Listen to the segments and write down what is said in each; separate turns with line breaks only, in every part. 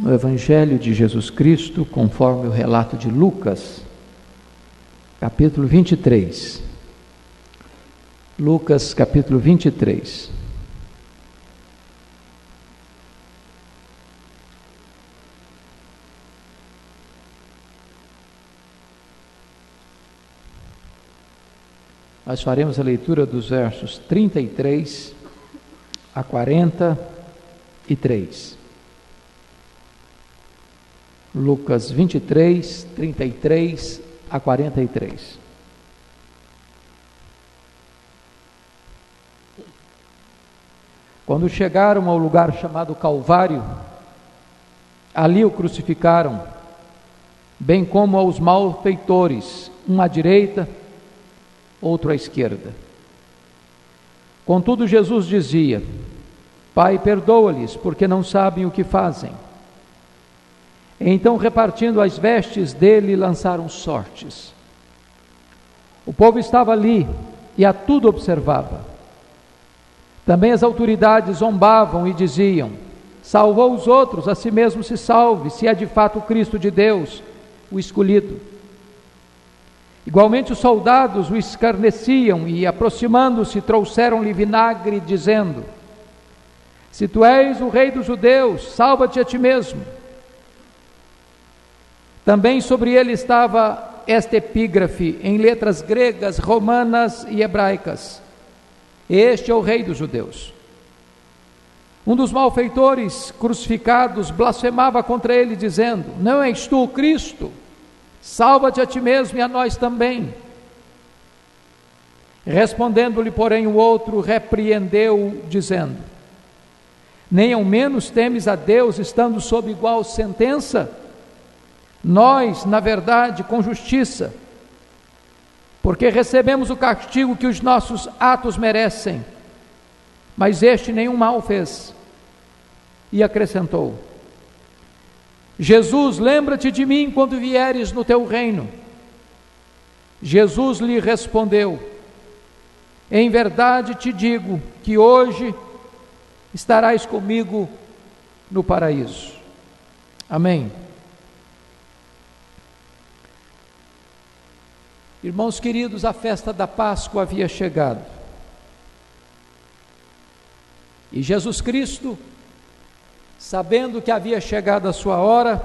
no Evangelho de Jesus Cristo, conforme o relato de Lucas, capítulo 23. Lucas, capítulo 23. Nós faremos a leitura dos versos 33 a 43. Lucas 23, 33 a 43. Quando chegaram ao lugar chamado Calvário, ali o crucificaram, bem como aos malfeitores, um à direita, outro à esquerda. Contudo, Jesus dizia: Pai, perdoa-lhes, porque não sabem o que fazem. Então, repartindo as vestes dele, lançaram sortes. O povo estava ali e a tudo observava. Também as autoridades zombavam e diziam: salvou os outros, a si mesmo se salve, se é de fato o Cristo de Deus, o escolhido. Igualmente os soldados o escarneciam e, aproximando-se, trouxeram-lhe vinagre, dizendo: se tu és o rei dos judeus, salva-te a ti mesmo. Também sobre ele estava esta epígrafe em letras gregas, romanas e hebraicas: este é o rei dos judeus. Um dos malfeitores crucificados blasfemava contra ele, dizendo: não és tu o Cristo? Salva-te a ti mesmo e a nós também. Respondendo-lhe, porém, o outro repreendeu, dizendo: nem ao menos temes a Deus, estando sob igual sentença? Nós, na verdade, com justiça, porque recebemos o castigo que os nossos atos merecem, mas este nenhum mal fez. E acrescentou: Jesus, lembra-te de mim quando vieres no teu reino. Jesus lhe respondeu: em verdade te digo que hoje estarás comigo no paraíso. Amém. Irmãos queridos, a festa da Páscoa havia chegado. E Jesus Cristo, sabendo que havia chegado a sua hora,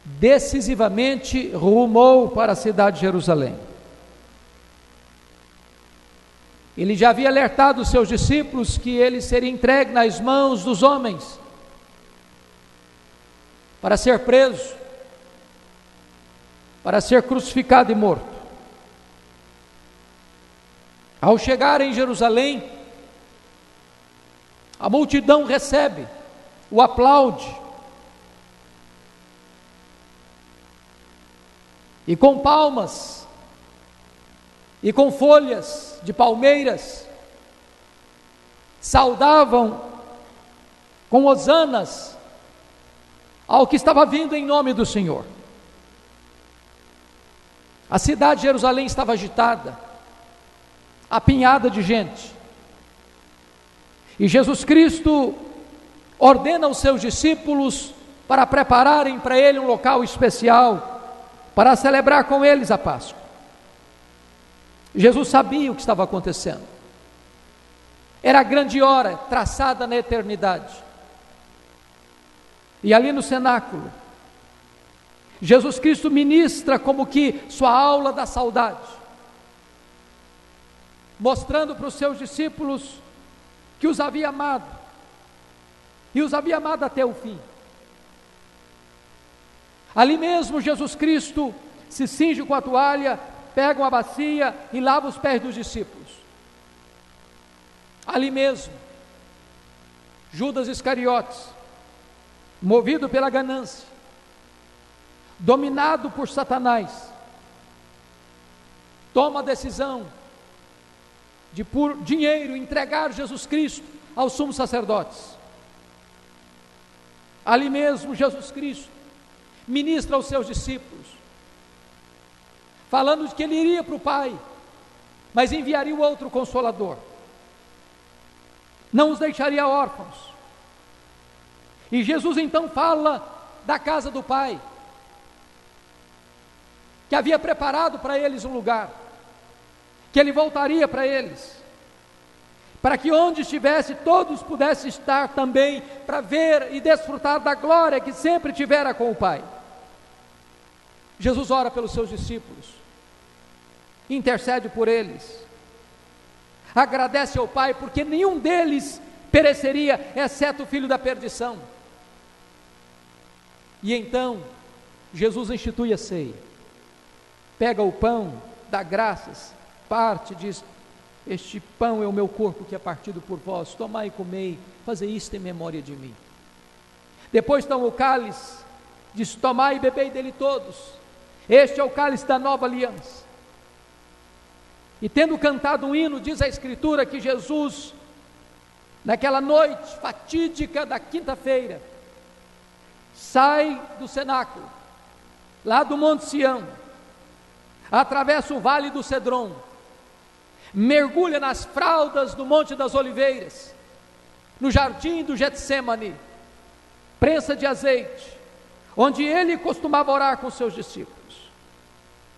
decisivamente rumou para a cidade de Jerusalém. Ele já havia alertado os seus discípulos que ele seria entregue nas mãos dos homens, para ser preso, para ser crucificado e morto. Ao chegar em Jerusalém, a multidão recebe, o aplaude, e com palmas, e com folhas de palmeiras, saudavam com hosanas ao que estava vindo em nome do Senhor. A cidade de Jerusalém estava agitada, apinhada de gente, e Jesus Cristo ordena aos seus discípulos para prepararem para ele um local especial, para celebrar com eles a Páscoa. Jesus sabia o que estava acontecendo, era a grande hora traçada na eternidade, e ali no cenáculo, Jesus Cristo ministra como que sua aula da saudade, mostrando para os seus discípulos que os havia amado, e os havia amado até o fim. Ali mesmo Jesus Cristo se cinge com a toalha, pega uma bacia e lava os pés dos discípulos. Ali mesmo, Judas Iscariotes, movido pela ganância, dominado por Satanás, toma a decisão de, por dinheiro, entregar Jesus Cristo aos sumos sacerdotes. Ali mesmo Jesus Cristo ministra aos seus discípulos, falando de que ele iria para o Pai, mas enviaria o outro Consolador, não os deixaria órfãos, E Jesus então fala da casa do Pai, que havia preparado para eles um lugar, que Ele voltaria para eles, para que onde estivesse todos pudessem estar também, para ver e desfrutar da glória que sempre tivera com o Pai. Jesus ora pelos seus discípulos, intercede por eles, agradece ao Pai, porque nenhum deles pereceria, exceto o filho da perdição. E então, Jesus institui a ceia, pega o pão, dá graças, parte, diz: este pão é o meu corpo que é partido por vós, tomai e comei, fazei isto em memória de mim. Depois toma o cálice, diz: tomai e bebei dele todos, este é o cálice da nova aliança. E tendo cantado um hino, diz a Escritura que Jesus, naquela noite fatídica da quinta-feira, sai do cenáculo, lá do Monte Sião, atravessa o vale do Cedron, mergulha nas fraldas do Monte das Oliveiras, no jardim do Getsêmani, prensa de azeite, onde ele costumava orar com seus discípulos.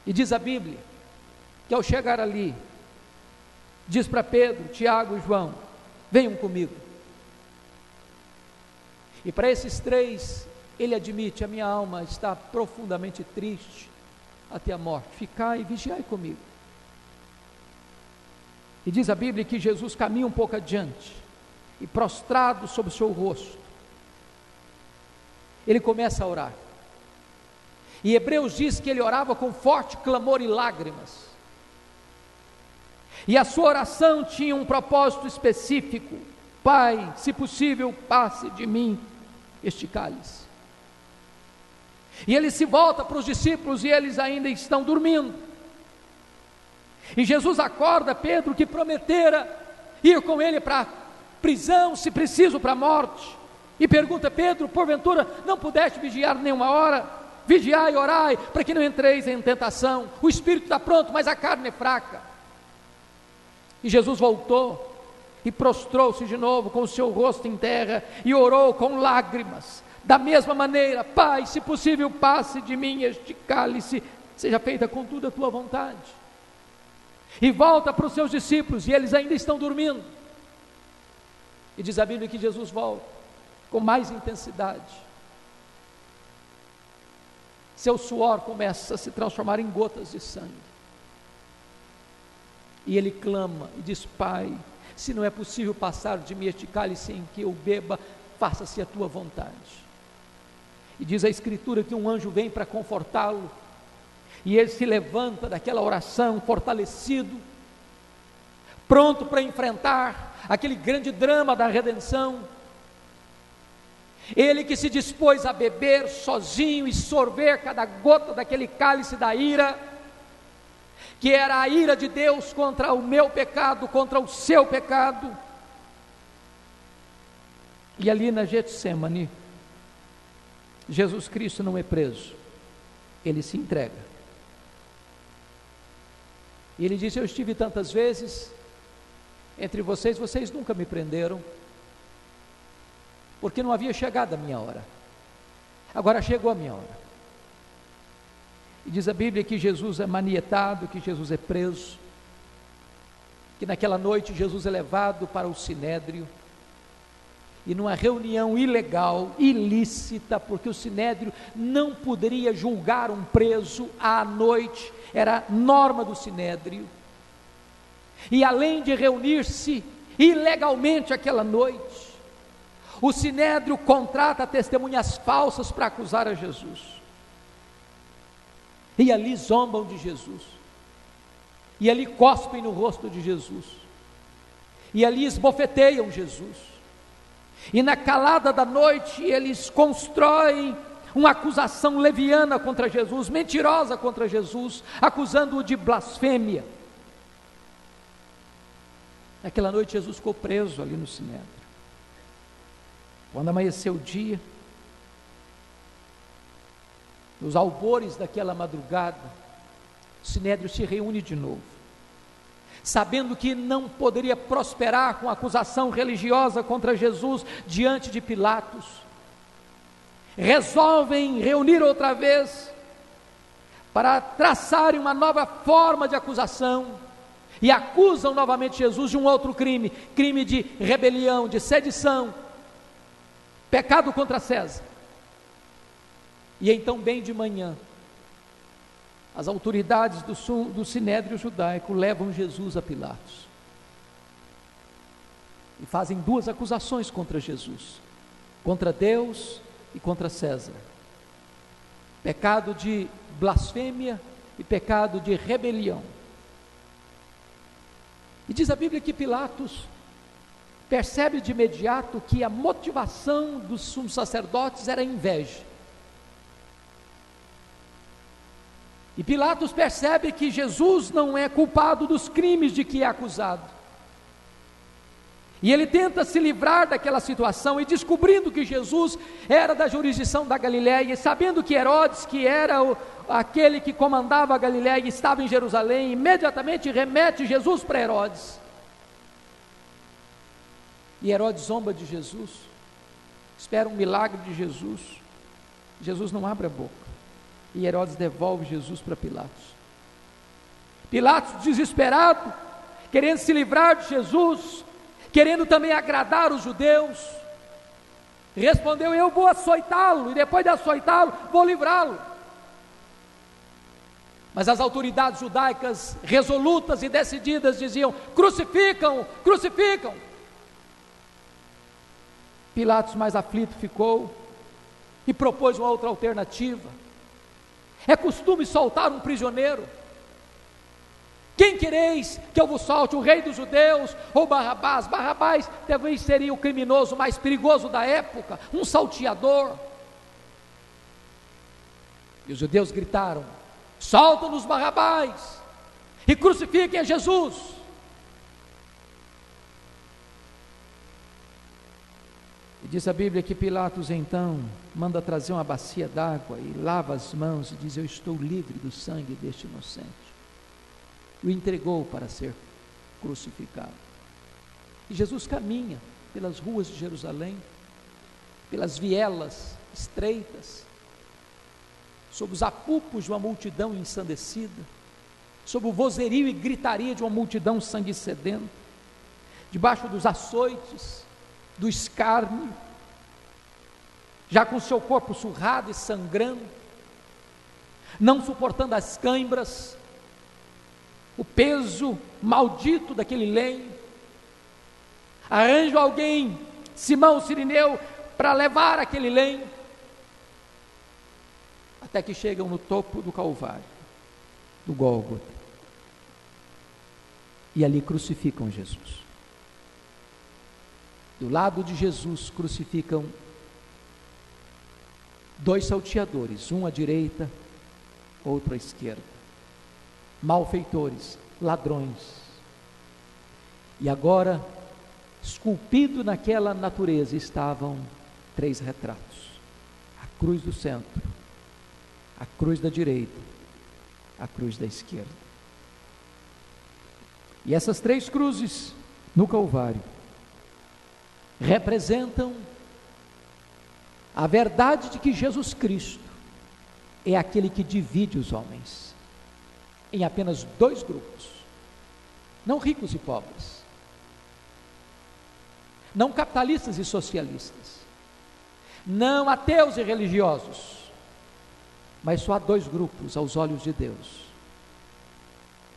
E diz a Bíblia que ao chegar ali, diz para Pedro, Tiago e João: venham comigo. E para esses três, ele admite: a minha alma está profundamente triste até a morte, ficai e vigiai comigo. E diz a Bíblia que Jesus caminha um pouco adiante, e prostrado sobre o seu rosto, ele começa a orar. E Hebreus diz que ele orava com forte clamor e lágrimas, e a sua oração tinha um propósito específico: Pai, se possível, passe de mim este cálice. E ele se volta para os discípulos, e eles ainda estão dormindo, e Jesus acorda Pedro, que prometera ir com ele para a prisão, se preciso para a morte, e pergunta: Pedro, porventura não pudeste vigiar nenhuma hora? Vigiai e orai, para que não entreis em tentação. O espírito está pronto, mas a carne é fraca. E Jesus voltou e prostrou-se de novo com o seu rosto em terra e orou com lágrimas, da mesma maneira: Pai, se possível, passe de mim este cálice, seja feita contudo a tua vontade. E volta para os seus discípulos, e eles ainda estão dormindo. E diz a Bíblia que Jesus volta com mais intensidade. Seu suor começa a se transformar em gotas de sangue, e ele clama e diz: Pai, se não é possível passar de mim este cálice em que eu beba, faça-se a tua vontade. E diz a Escritura que um anjo vem para confortá-lo, e ele se levanta daquela oração fortalecido, pronto para enfrentar aquele grande drama da redenção. Ele que se dispôs a beber sozinho e sorver cada gota daquele cálice da ira, que era a ira de Deus contra o meu pecado, contra o seu pecado. E ali na Getsêmani, Jesus Cristo não é preso, ele se entrega. E ele diz: eu estive tantas vezes entre vocês, vocês nunca me prenderam, porque não havia chegado a minha hora. Agora chegou a minha hora. E diz a Bíblia que Jesus é manietado, que Jesus é preso, que naquela noite Jesus é levado para o Sinédrio, e numa reunião ilegal, ilícita, porque o Sinédrio não poderia julgar um preso à noite, era norma do Sinédrio. E além de reunir-se ilegalmente aquela noite, o Sinédrio contrata testemunhas falsas para acusar a Jesus, e ali zombam de Jesus, e ali cospem no rosto de Jesus, e ali esbofeteiam Jesus, e na calada da noite eles constroem uma acusação leviana contra Jesus, mentirosa contra Jesus, acusando-o de blasfêmia. Naquela noite Jesus ficou preso ali no Sinédrio. Quando amanheceu o dia, nos albores daquela madrugada, o Sinédrio se reúne de novo, sabendo que não poderia prosperar com a acusação religiosa contra Jesus diante de Pilatos. resolvem reunir outra vez para traçarem uma nova forma de acusação e acusam novamente Jesus de um outro crime, crime de rebelião, de sedição, pecado contra César. E então, bem de manhã, as autoridades do Sinédrio judaico levam Jesus a Pilatos e fazem duas acusações contra Jesus, contra Deus e contra César: pecado de blasfêmia e pecado de rebelião. E diz a Bíblia que Pilatos percebe de imediato que a motivação dos sumos sacerdotes era inveja. E Pilatos percebe que Jesus não é culpado dos crimes de que é acusado. E ele tenta se livrar daquela situação, e descobrindo que Jesus era da jurisdição da Galiléia, e sabendo que Herodes, que era aquele que comandava a Galiléia, estava em Jerusalém, imediatamente remete Jesus para Herodes. E Herodes zomba de Jesus, espera um milagre de Jesus. Jesus não abre a boca. E Herodes devolve Jesus para Pilatos. Pilatos, desesperado, querendo se livrar de Jesus, querendo também agradar os judeus, respondeu: eu vou açoitá-lo, e depois de açoitá-lo, vou livrá-lo. Mas as autoridades judaicas, resolutas e decididas, diziam: crucificam, crucificam. Pilatos, mais aflito, ficou e propôs uma outra alternativa. É costume soltar um prisioneiro. Quem quereis que eu vos solte, o rei dos judeus ou Barrabás? Barrabás talvez seria o criminoso mais perigoso da época, um salteador. E os judeus gritaram: soltam-nos Barrabás e crucifiquem a Jesus. E diz a Bíblia que Pilatos então manda trazer uma bacia d'água e lava as mãos e diz: eu estou livre do sangue deste inocente. O entregou para ser crucificado. E Jesus caminha pelas ruas de Jerusalém, pelas vielas estreitas, sob os apupos de uma multidão ensandecida, sob o vozerio e gritaria de uma multidão sangue sedenta, debaixo dos açoites, do escárnio, já com seu corpo surrado e sangrando, não suportando as cãibras, o peso maldito daquele lenho. Arranja alguém, Simão Cirineu, para levar aquele lenho, até que chegam no topo do Calvário, do Gólgota, e ali crucificam Jesus. Do lado de Jesus crucificam dois salteadores, um à direita, outro à esquerda, malfeitores, ladrões. E agora, esculpido naquela natureza, estavam três retratos: a cruz do centro, a cruz da direita, a cruz da esquerda. E essas três cruzes no Calvário representam a verdade de que Jesus Cristo é aquele que divide os homens em apenas dois grupos, não ricos e pobres, não capitalistas e socialistas, não ateus e religiosos, mas só há dois grupos aos olhos de Deus: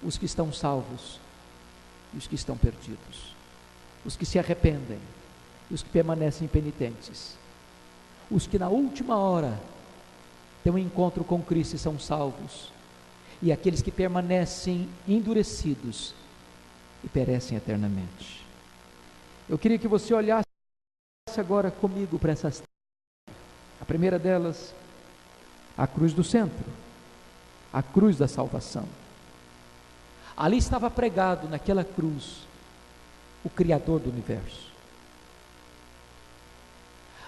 os que estão salvos e os que estão perdidos, os que se arrependem e os que permanecem penitentes, os que na última hora têm um encontro com Cristo e são salvos, e aqueles que permanecem endurecidos e perecem eternamente. Eu queria que você olhasse agora comigo para essas três. A primeira delas, a cruz do centro, a cruz da salvação. Ali estava pregado naquela cruz o Criador do universo,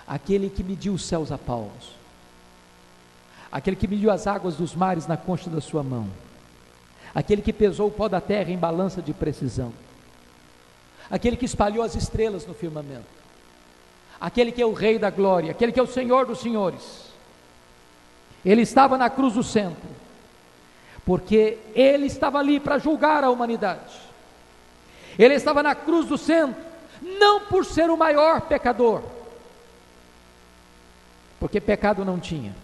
aquele que mediu os céus a palmos, aquele que mediu as águas dos mares na concha da sua mão, aquele que pesou o pó da terra em balança de precisão, aquele que espalhou as estrelas no firmamento, aquele que é o Rei da Glória, aquele que é o Senhor dos Senhores. Ele estava na cruz do centro, porque Ele estava ali para julgar a humanidade. Ele estava na cruz do centro, não por ser o maior pecador, porque pecado não tinha.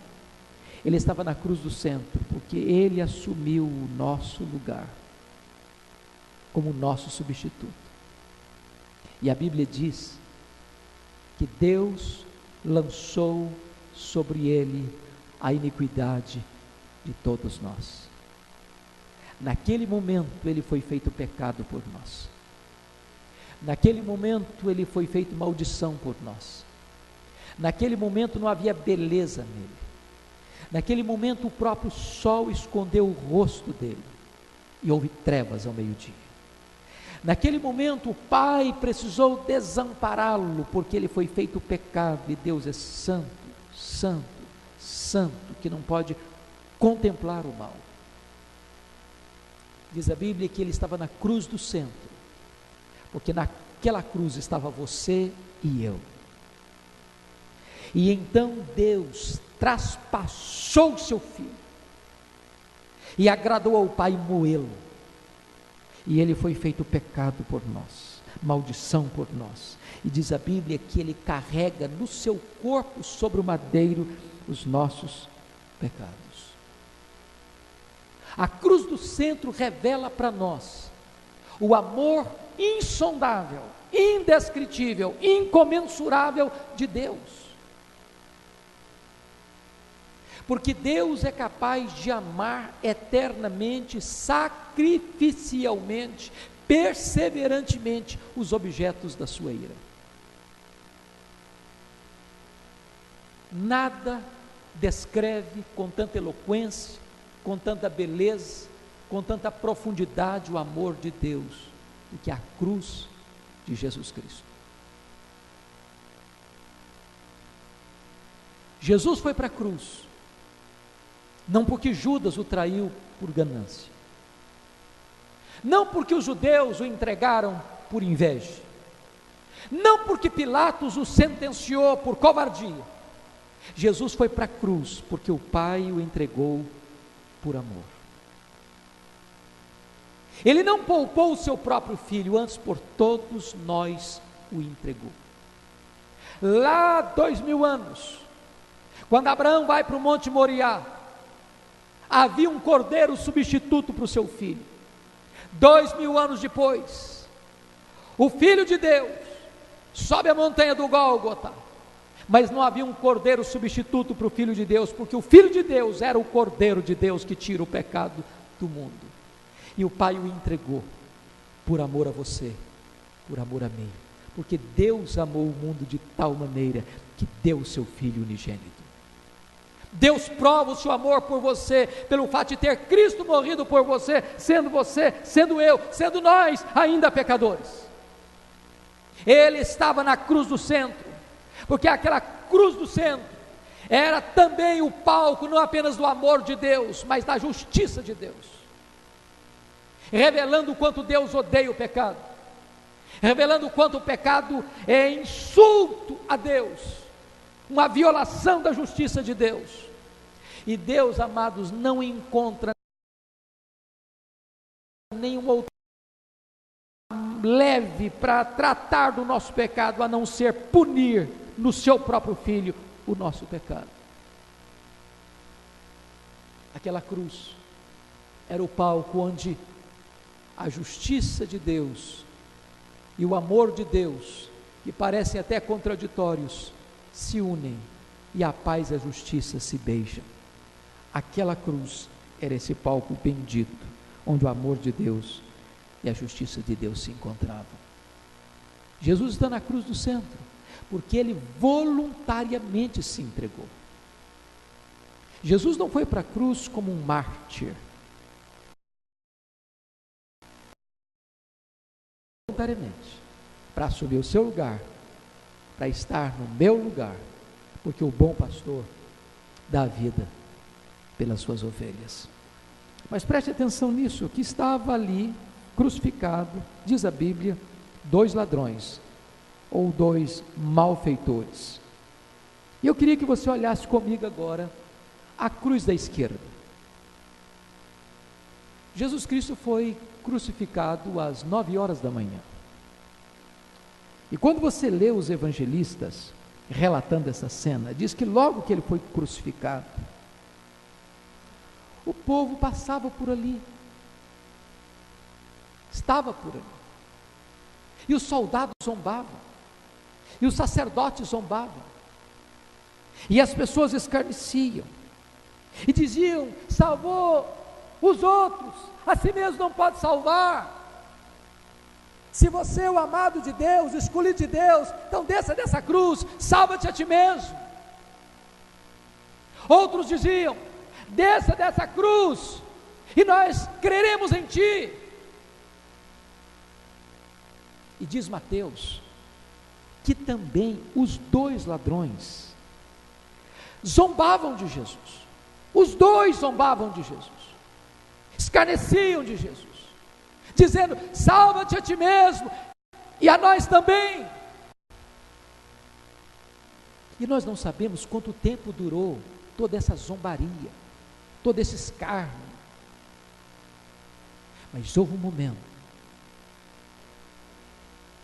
Ele estava na cruz do centro, porque Ele assumiu o nosso lugar, como nosso substituto. E a Bíblia diz que Deus lançou sobre Ele a iniquidade de todos nós. Naquele momento Ele foi feito pecado por nós. Naquele momento Ele foi feito maldição por nós. Naquele momento não havia beleza nele. Naquele momento o próprio sol escondeu o rosto dele e houve trevas ao meio-dia. Naquele momento o Pai precisou desampará-lo, porque ele foi feito pecado, e Deus é santo, santo, santo, que não pode contemplar o mal. Diz a Bíblia que ele estava na cruz do centro, porque naquela cruz estava você e eu. E então Deus traspassou o seu filho, e agradou ao Pai moê-lo, e ele foi feito pecado por nós, maldição por nós, e diz a Bíblia que ele carrega no seu corpo sobre o madeiro os nossos pecados. A cruz do centro revela para nós o amor insondável, indescritível, incomensurável de Deus. Porque Deus é capaz de amar eternamente, sacrificialmente, perseverantemente os objetos da sua ira. Nada descreve com tanta eloquência, com tanta beleza, com tanta profundidade o amor de Deus do que a cruz de Jesus Cristo. Jesus foi para a cruz, não porque Judas o traiu por ganância, não porque os judeus o entregaram por inveja, não porque Pilatos o sentenciou por covardia. Jesus foi para a cruz porque o Pai o entregou por amor. Ele não poupou o seu próprio filho, antes por todos nós o entregou. Lá 2000 anos, quando Abraão vai para o Monte Moriá, havia um cordeiro substituto para o seu filho. 2000 anos depois, o Filho de Deus sobe a montanha do Gólgota, mas não havia um cordeiro substituto para o Filho de Deus, porque o Filho de Deus era o Cordeiro de Deus que tira o pecado do mundo, e o Pai o entregou por amor a você, por amor a mim, porque Deus amou o mundo de tal maneira que deu o seu Filho unigênito. Deus prova o seu amor por você, pelo fato de ter Cristo morrido por você, sendo eu, sendo nós ainda pecadores. Ele estava na cruz do centro, porque aquela cruz do centro era também o palco, não apenas do amor de Deus, mas da justiça de Deus, revelando o quanto Deus odeia o pecado, revelando o quanto o pecado é insulto a Deus, uma violação da justiça de Deus. E Deus, amados, não encontra nenhum outro leve para tratar do nosso pecado, a não ser punir no seu próprio Filho o nosso pecado. Aquela cruz era o palco onde a justiça de Deus e o amor de Deus, que parecem até contraditórios, se unem, e a paz e a justiça se beijam. Aquela cruz era esse palco bendito, onde o amor de Deus e a justiça de Deus se encontravam. Jesus está na cruz do centro, porque Ele voluntariamente se entregou. Jesus não foi para a cruz como um mártir, voluntariamente, para assumir o seu lugar, para estar no meu lugar, porque o bom pastor dá a vida pelas suas ovelhas. Mas preste atenção nisso, que estava ali crucificado, diz a Bíblia, 2 ladrões, ou 2 malfeitores. E eu queria que você olhasse comigo agora a cruz da esquerda. Jesus Cristo foi crucificado às 9 horas da manhã. E quando você lê os evangelistas relatando essa cena, diz que logo que ele foi crucificado, o povo passava por ali, estava por ali, e os soldados zombavam, e os sacerdotes zombavam, e as pessoas escarneciam, e diziam: salvou os outros, a si mesmo não pode salvar. Se você é o amado de Deus, escolhido de Deus, então desça dessa cruz, salva-te a ti mesmo. Outros diziam: desça dessa cruz, e nós creremos em ti. E diz Mateus, que também os 2 ladrões zombavam de Jesus, os 2 zombavam de Jesus, escarneciam de Jesus, dizendo: salva-te a ti mesmo, e a nós também. E nós não sabemos quanto tempo durou toda essa zombaria, todo esse escárnio, mas houve um momento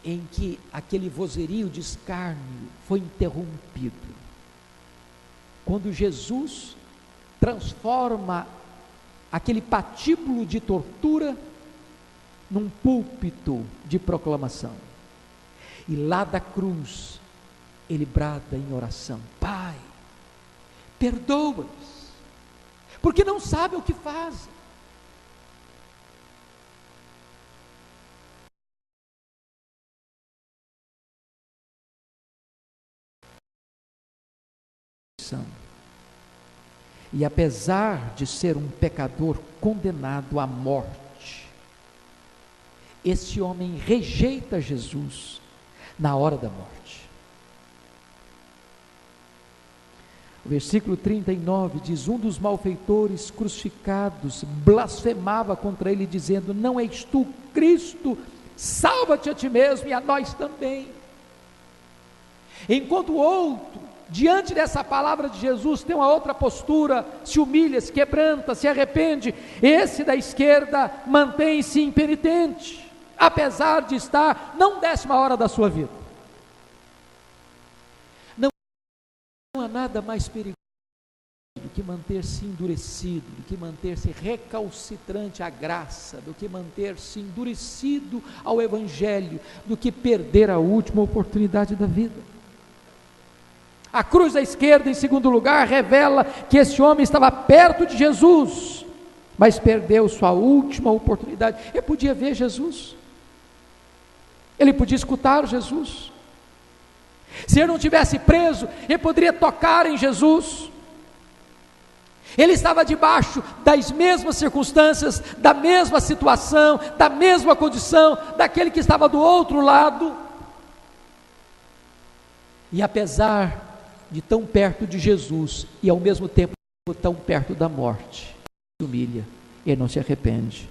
em que aquele vozerio de escárnio foi interrompido, quando Jesus transforma aquele patíbulo de tortura num púlpito de proclamação, e lá da cruz ele brada em oração: Pai, perdoa-os, porque não sabem o que fazem. E apesar de ser um pecador condenado à morte, esse homem rejeita Jesus na hora da morte. O versículo 39 diz: um dos malfeitores crucificados blasfemava contra ele, dizendo: não és tu Cristo? Salva-te a ti mesmo e a nós também. Enquanto o outro, diante dessa palavra de Jesus, tem uma outra postura, se humilha, se quebranta, se arrepende, esse da esquerda mantém-se impenitente, apesar de estar na 10ª hora da sua vida. Não há nada mais perigoso do que manter-se endurecido, do que manter-se recalcitrante à graça, do que manter-se endurecido ao Evangelho, do que perder a última oportunidade da vida. A cruz da esquerda, em segundo lugar, revela que esse homem estava perto de Jesus, mas perdeu sua última oportunidade. Ele podia ver Jesus, ele podia escutar Jesus. Se ele não tivesse preso, ele poderia tocar em Jesus. Ele estava debaixo das mesmas circunstâncias, da mesma situação, da mesma condição daquele que estava do outro lado. E apesar de tão perto de Jesus e ao mesmo tempo tão perto da morte, ele se humilha, ele não se arrepende,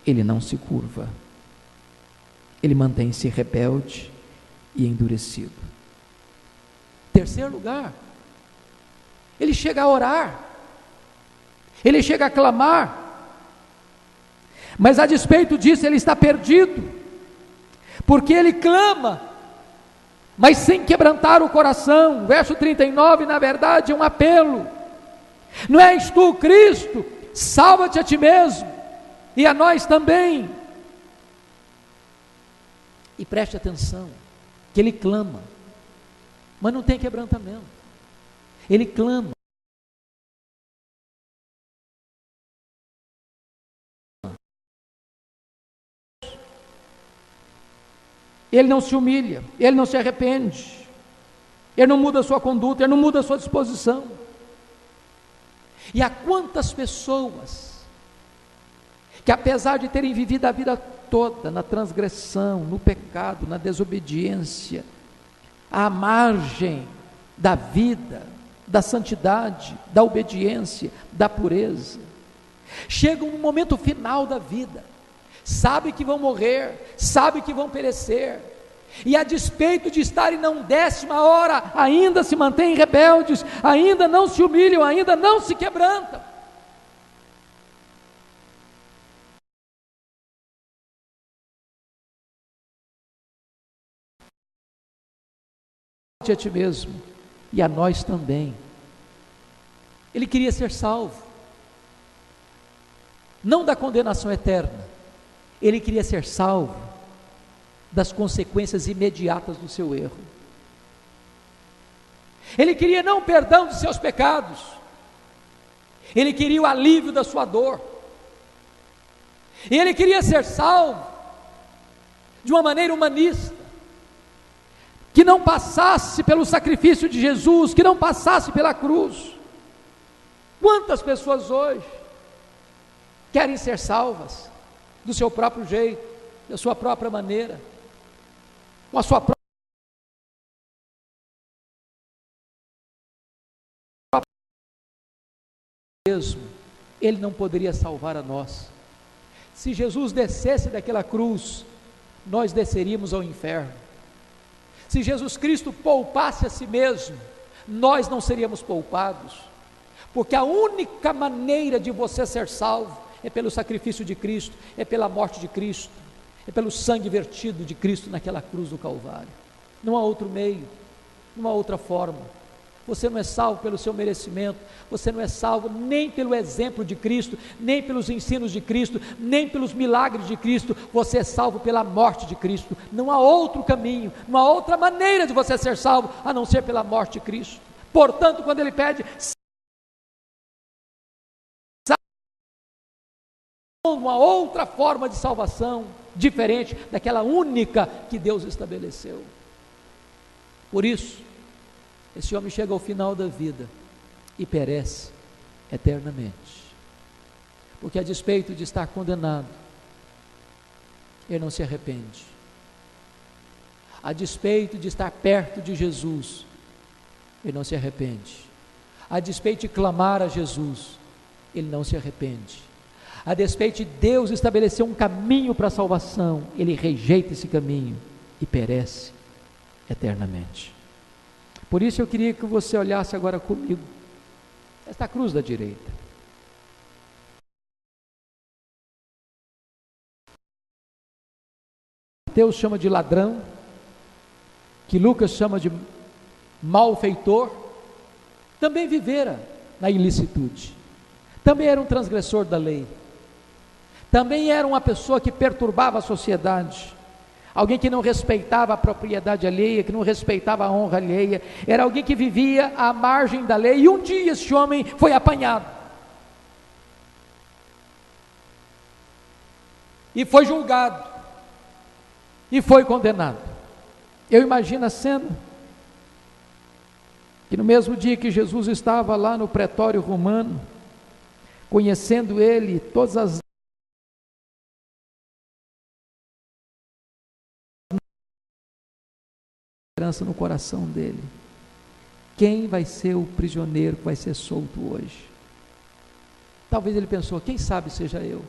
ele não se curva, ele mantém-se rebelde e endurecido. Terceiro lugar, ele chega a orar, ele chega a clamar, mas a despeito disso ele está perdido, porque ele clama, mas sem quebrantar o coração. Verso 39, na verdade, é um apelo: não és tu Cristo? Salva-te a ti mesmo e a nós também. E preste atenção, que ele clama, mas não tem quebrantamento. Ele clama, ele não se humilha, ele não se arrepende, ele não muda a sua conduta, ele não muda a sua disposição. E há quantas pessoas que, apesar de terem vivido a vida toda na transgressão, no pecado, na desobediência, à margem da vida, da santidade, da obediência, da pureza, chegam no momento final da vida, sabe que vão morrer, sabe que vão perecer, e a despeito de estarem na 10ª hora, ainda se mantêm rebeldes, ainda não se humilham, ainda não se quebrantam. A ti mesmo e a nós também. Ele queria ser salvo, não da condenação eterna, ele queria ser salvo das consequências imediatas do seu erro. Ele queria não o perdão de seus pecados, ele queria o alívio da sua dor, e ele queria ser salvo de uma maneira humanista, que não passasse pelo sacrifício de Jesus, que não passasse pela cruz. Quantas pessoas hoje querem ser salvas do seu próprio jeito, da sua própria maneira, com a sua própria mesmo. Ele não poderia salvar a nós. Se Jesus descesse daquela cruz, nós desceríamos ao inferno. Se Jesus Cristo poupasse a si mesmo, nós não seríamos poupados, porque a única maneira de você ser salvo é pelo sacrifício de Cristo, é pela morte de Cristo, é pelo sangue vertido de Cristo naquela cruz do Calvário. Não há outro meio, não há outra forma. Você não é salvo pelo seu merecimento, você não é salvo nem pelo exemplo de Cristo, nem pelos ensinos de Cristo, nem pelos milagres de Cristo, você é salvo pela morte de Cristo. Não há outro caminho, não há outra maneira de você ser salvo, a não ser pela morte de Cristo. Portanto, quando ele pede, uma outra forma de salvação, diferente daquela única que Deus estabeleceu. Por isso, esse homem chega ao final da vida e perece eternamente, porque a despeito de estar condenado, ele não se arrepende. A despeito de estar perto de Jesus, ele não se arrepende. A despeito de clamar a Jesus, ele não se arrepende. A despeito de Deus estabelecer um caminho para a salvação, ele rejeita esse caminho e perece eternamente. Por isso eu queria que você olhasse agora comigo esta cruz da direita. Mateus chama de ladrão, que Lucas chama de malfeitor, também vivera na ilicitude, também era um transgressor da lei, também era uma pessoa que perturbava a sociedade, alguém que não respeitava a propriedade alheia, que não respeitava a honra alheia, era alguém que vivia à margem da lei, e um dia esse homem foi apanhado, e foi julgado, e foi condenado. Eu imagino a cena, que no mesmo dia que Jesus estava lá no pretório romano, conhecendo ele, todas as esperança no coração dele, quem vai ser o prisioneiro que vai ser solto hoje? Talvez ele pensou, quem sabe seja eu,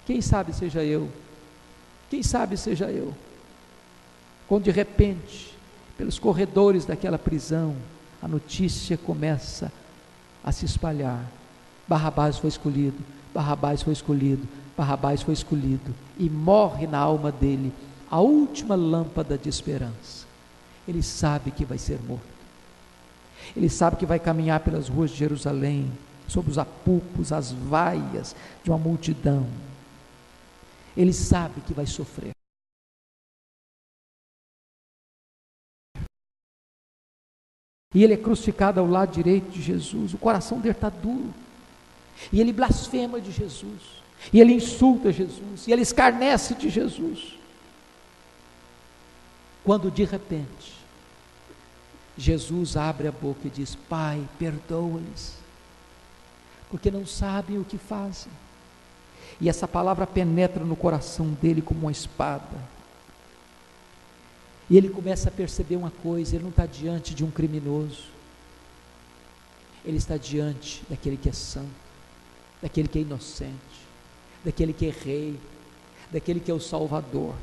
quem sabe seja eu, quem sabe seja eu. Quando de repente, pelos corredores daquela prisão, a notícia começa a se espalhar, Barrabás foi escolhido, Barrabás foi escolhido, Barrabás foi escolhido, e morre na alma dele a última lâmpada de esperança. Ele sabe que vai ser morto, ele sabe que vai caminhar pelas ruas de Jerusalém, sob os apupos, as vaias de uma multidão, ele sabe que vai sofrer, e ele é crucificado ao lado direito de Jesus, o coração dele está duro, e ele blasfema de Jesus, e ele insulta Jesus, e ele escarnece de Jesus, quando de repente Jesus abre a boca e diz, Pai, perdoa-lhes, porque não sabem o que fazem. E essa palavra penetra no coração dele como uma espada, e ele começa a perceber uma coisa, ele não está diante de um criminoso, ele está diante daquele que é santo, daquele que é inocente, daquele que é rei, daquele que é o Salvador,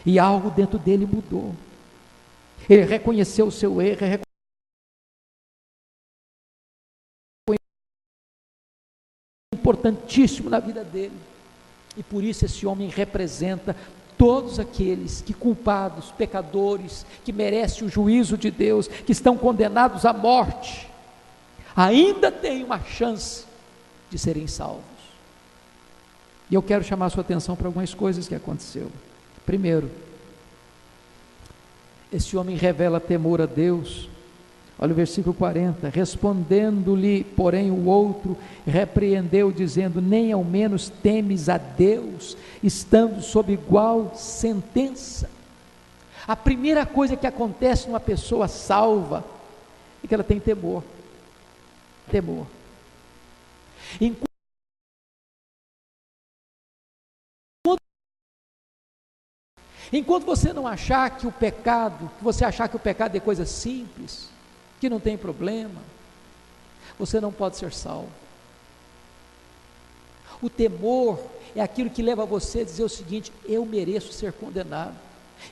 e algo dentro dele mudou. Ele reconheceu o seu erro, importantíssimo na vida dele, e por isso esse homem representa todos aqueles que culpados, pecadores, que merecem o juízo de Deus, que estão condenados à morte, ainda têm uma chance de serem salvos. E eu quero chamar a sua atenção para algumas coisas que aconteceu. Primeiro, esse homem revela temor a Deus. Olha o versículo 40, respondendo-lhe, porém, o outro repreendeu, dizendo: nem ao menos temes a Deus, estando sob igual sentença. A primeira coisa que acontece numa pessoa salva é que ela tem temor. Temor. Enquanto você não achar que o pecado, que você achar que o pecado é coisa simples, que não tem problema, você não pode ser salvo. O temor é aquilo que leva você a dizer o seguinte: eu mereço ser condenado,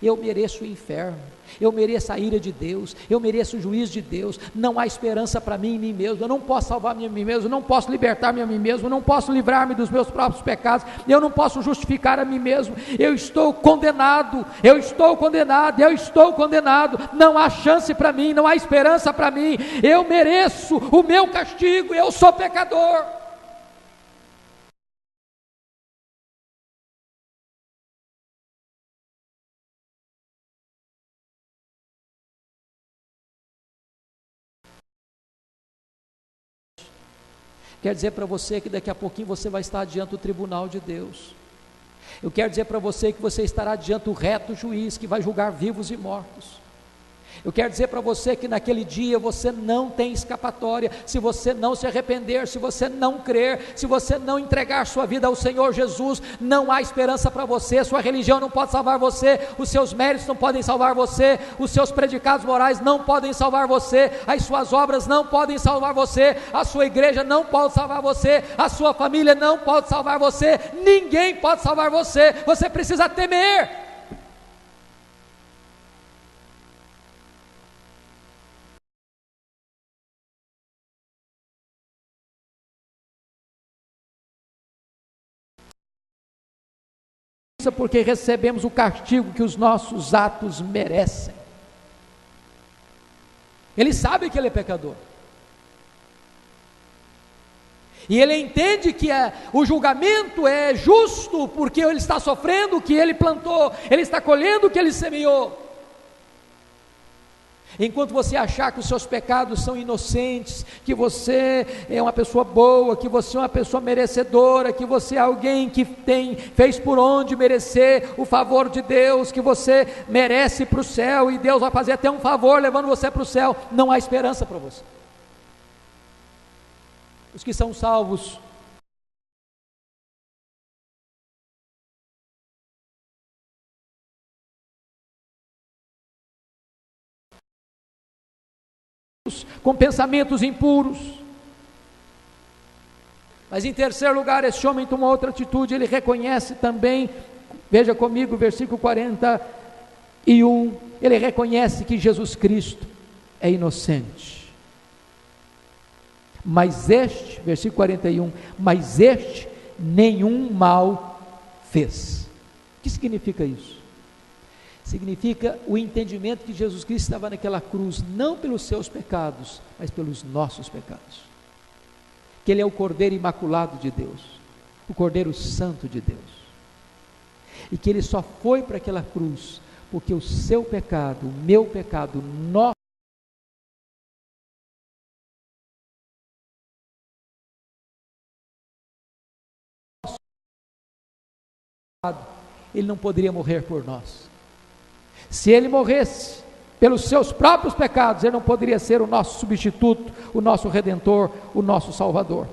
eu mereço o inferno, eu mereço a ira de Deus, eu mereço o juízo de Deus, não há esperança para mim em mim mesmo, eu não posso salvar-me a mim mesmo, eu não posso libertar-me a mim mesmo, eu não posso livrar-me dos meus próprios pecados, eu não posso justificar a mim mesmo, eu estou condenado, eu estou condenado, eu estou condenado, não há chance para mim, não há esperança para mim, eu mereço o meu castigo, eu sou pecador. Quero dizer para você que daqui a pouquinho você vai estar diante do tribunal de Deus. Eu quero dizer para você que você estará diante do reto juiz que vai julgar vivos e mortos. Eu quero dizer para você que naquele dia você não tem escapatória, se você não se arrepender, se você não crer, se você não entregar sua vida ao Senhor Jesus, não há esperança para você, sua religião não pode salvar você, os seus méritos não podem salvar você, os seus predicados morais não podem salvar você, as suas obras não podem salvar você, a sua igreja não pode salvar você, a sua família não pode salvar você, ninguém pode salvar você, você precisa temer. Porque recebemos o castigo que os nossos atos merecem. Ele sabe que ele é pecador, e ele entende que o julgamento é justo, porque ele está sofrendo o que ele plantou, ele está colhendo o que ele semeou. Enquanto você achar que os seus pecados são inocentes, que você é uma pessoa boa, que você é uma pessoa merecedora, que você é alguém que fez por onde merecer o favor de Deus, que você merece para o céu, e Deus vai fazer até um favor levando você para o céu, não há esperança para você. Os que são salvos com pensamentos impuros. Mas em terceiro lugar, esse homem toma outra atitude, ele reconhece também, veja comigo, versículo 41, ele reconhece que Jesus Cristo é inocente. Mas este, versículo 41, mas este nenhum mal fez. O que significa isso? Significa o entendimento que Jesus Cristo estava naquela cruz, não pelos seus pecados, mas pelos nossos pecados. Que Ele é o Cordeiro Imaculado de Deus, o Cordeiro Santo de Deus. E que Ele só foi para aquela cruz, porque o seu pecado, o meu pecado, nosso pecado, Ele não poderia morrer por nós. Se ele morresse pelos seus próprios pecados, ele não poderia ser o nosso substituto, o nosso redentor, o nosso salvador.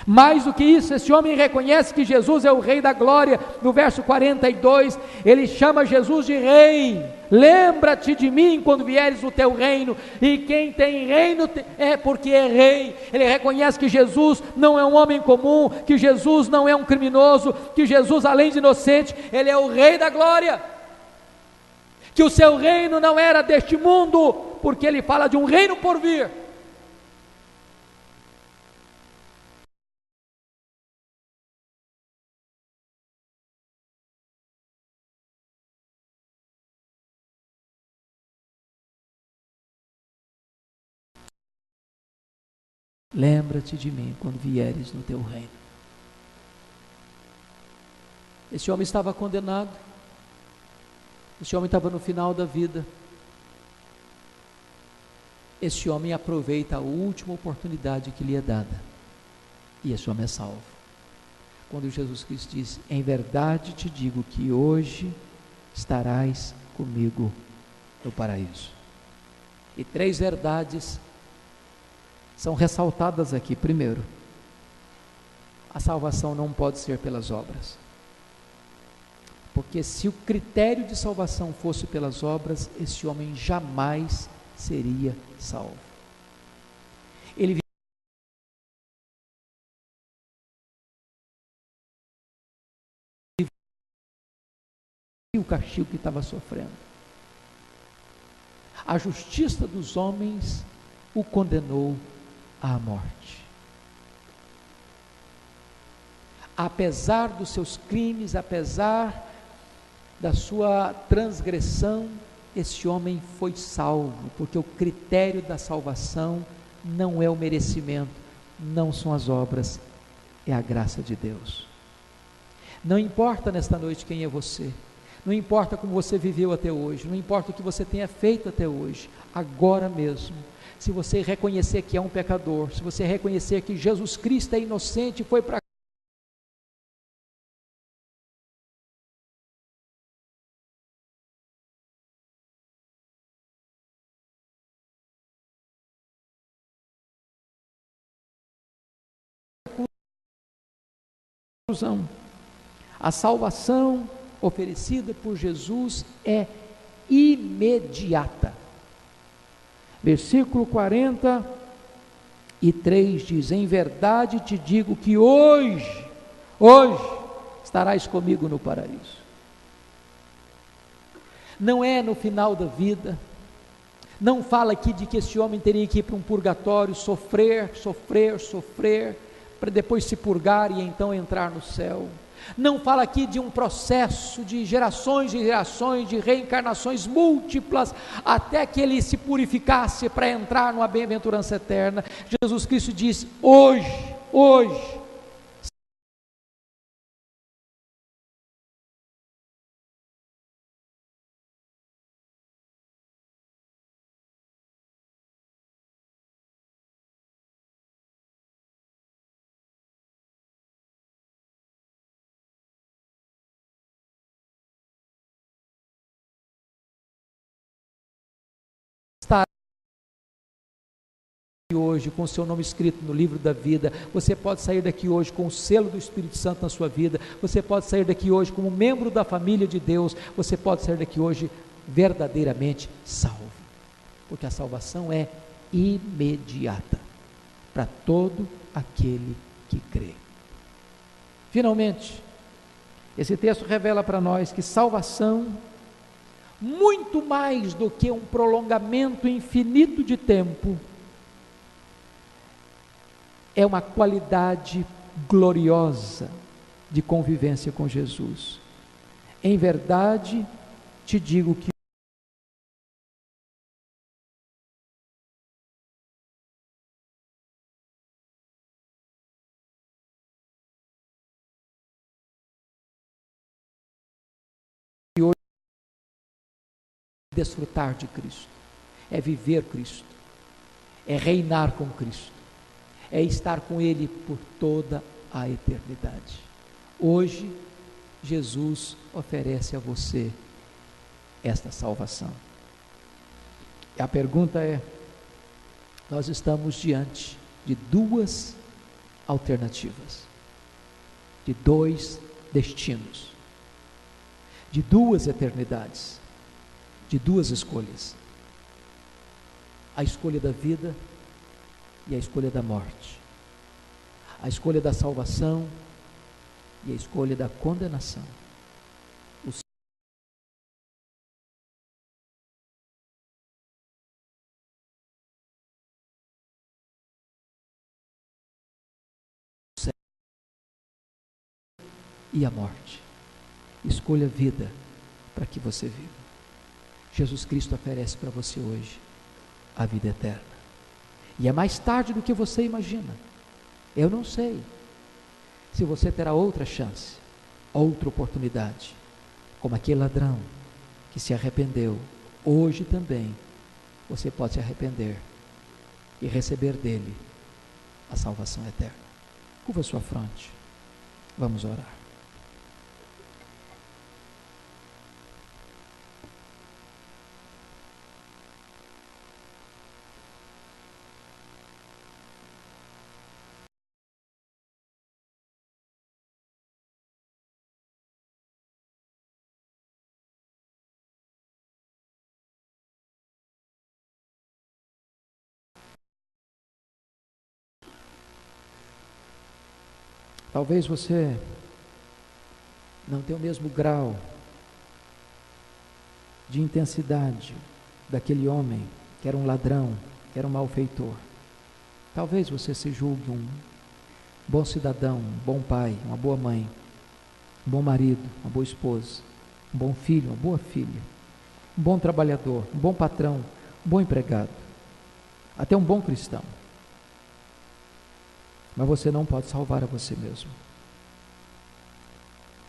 Mais do que isso, esse homem reconhece que Jesus é o Rei da glória. No verso 42, ele chama Jesus de Rei. Lembra-te de mim quando vieres o teu reino. E quem tem reino é porque é Rei. Ele reconhece que Jesus não é um homem comum, que Jesus não é um criminoso, que Jesus, além de inocente, Ele é o Rei da glória. que o seu reino não era deste mundo, porque ele fala de um reino por vir. Lembra-te de mim quando vieres no teu reino. Esse homem estava condenado, esse homem estava no final da vida. Esse homem aproveita a última oportunidade que lhe é dada, e esse homem é salvo. Quando Jesus Cristo diz: em verdade te digo que hoje estarás comigo no paraíso. E 3 verdades são ressaltadas aqui. Primeiro, a salvação não pode ser pelas obras, porque se o critério de salvação fosse pelas obras, esse homem jamais seria salvo. Ele viu o castigo que estava sofrendo. A justiça dos homens o condenou à morte. Apesar dos seus crimes, apesar da sua transgressão, esse homem foi salvo, porque o critério da salvação não é o merecimento, não são as obras, é a graça de Deus. Não importa nesta noite quem é você, não importa como você viveu até hoje, não importa o que você tenha feito até hoje, agora mesmo, se você reconhecer que é um pecador, se você reconhecer que Jesus Cristo é inocente e foi para a salvação oferecida por Jesus é imediata. Versículo 43 diz: em verdade te digo que hoje estarás comigo no paraíso. Não é no final da vida, não fala aqui de que esse homem teria que ir para um purgatório, sofrer, para depois se purgar e então entrar no céu. Não fala aqui de um processo de gerações e gerações, de reencarnações múltiplas, até que ele se purificasse para entrar numa bem-aventurança eterna. Jesus Cristo diz: hoje, hoje com o seu nome escrito no livro da vida. Você pode sair daqui hoje com o selo do Espírito Santo na sua vida, você pode sair daqui hoje como membro da família de Deus, você pode sair daqui hoje verdadeiramente salvo, porque a salvação é imediata para todo aquele que crê. Finalmente, esse texto revela para nós que salvação, muito mais do que um prolongamento infinito de tempo, é uma qualidade gloriosa de convivência com Jesus. Em verdade, te digo que hoje é desfrutar de Cristo, é viver Cristo, é reinar com Cristo, é estar com Ele por toda a eternidade. Hoje, Jesus oferece a você esta salvação. E a pergunta é: nós estamos diante de 2 alternativas, de 2 destinos, de 2 eternidades, de 2 escolhas: a escolha da vida e a escolha da morte, a escolha da salvação e a escolha da condenação. e a morte. Escolha a vida para que você viva. Jesus Cristo oferece para você hoje a vida eterna. E é mais tarde do que você imagina. Eu não sei se você terá outra chance, outra oportunidade, como aquele ladrão que se arrependeu. Hoje também você pode se arrepender e receber dele a salvação eterna. Curva sua fronte, vamos orar. Talvez você não tenha o mesmo grau de intensidade daquele homem que era um ladrão, que era um malfeitor. Talvez você se julgue um bom cidadão, um bom pai, uma boa mãe, um bom marido, uma boa esposa, um bom filho, uma boa filha, um bom trabalhador, um bom patrão, um bom empregado, até um bom cristão. Mas você não pode salvar a você mesmo.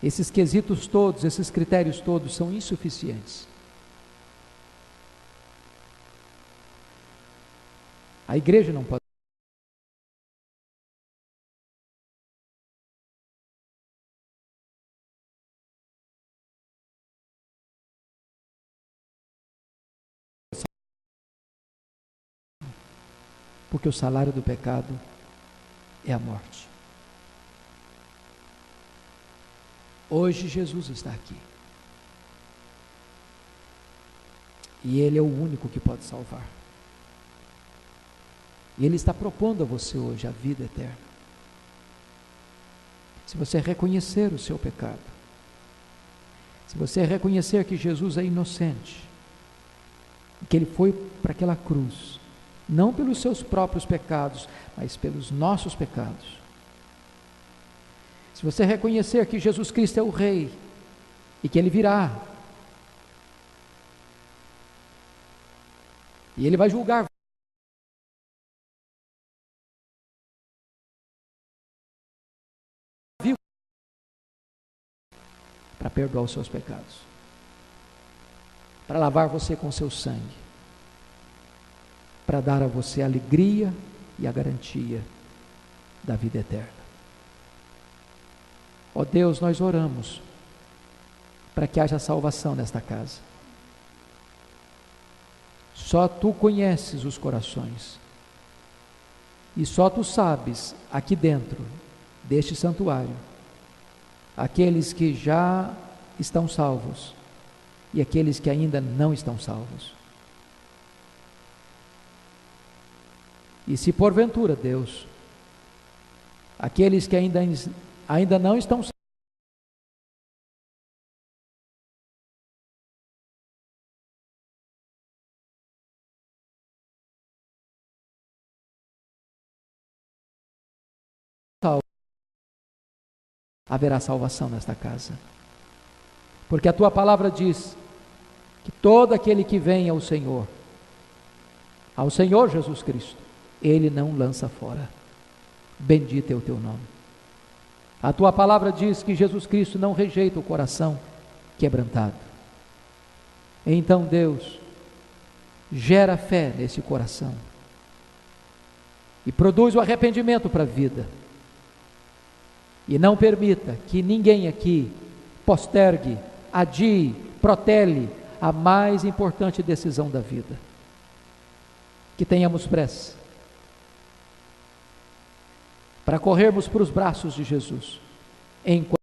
Esses quesitos todos, esses critérios todos são insuficientes. A igreja não pode. Porque o salário do pecado é a morte. Hoje Jesus está aqui. E Ele é o único que pode salvar. E Ele está propondo a você hoje a vida eterna. Se você reconhecer o seu pecado, se você reconhecer que Jesus é inocente, que Ele foi para aquela cruz, não pelos seus próprios pecados, mas pelos nossos pecados. Se você reconhecer que Jesus Cristo é o Rei e que Ele virá, e Ele vai julgar vivo para perdoar os seus pecados, para lavar você com seu sangue, para dar a você a alegria e a garantia da vida eterna. Ó Deus, nós oramos para que haja salvação nesta casa. Só Tu conheces os corações e só Tu sabes aqui dentro deste santuário aqueles que já estão salvos e aqueles que ainda não estão salvos. E se porventura, Deus, aqueles que ainda não estão salvos, haverá salvação nesta casa. Porque a Tua palavra diz que todo aquele que vem ao Senhor Jesus Cristo, Ele não lança fora. Bendito é o Teu nome. A Tua palavra diz que Jesus Cristo não rejeita o coração quebrantado. Então, Deus, gera fé nesse coração e produz o arrependimento para a vida. E não permita que ninguém aqui postergue, adie, protele a mais importante decisão da vida. Que tenhamos pressa para corrermos para os braços de Jesus, enquanto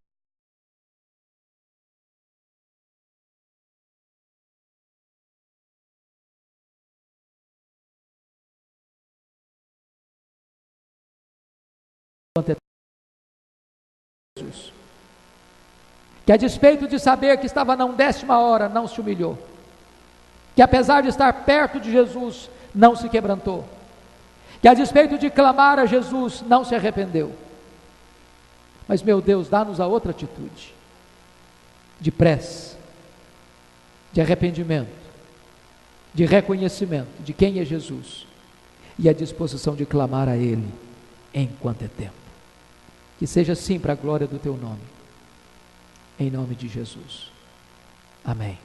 Jesus, que a despeito de saber que estava na 10ª hora, não se humilhou, que apesar de estar perto de Jesus, não se quebrantou, que a despeito de clamar a Jesus, não se arrependeu, Mas, meu Deus, dá-nos a outra atitude, de prece, de arrependimento, de reconhecimento de quem é Jesus e a disposição de clamar a Ele enquanto é tempo. Que seja assim para a glória do Teu nome, em nome de Jesus. Amém.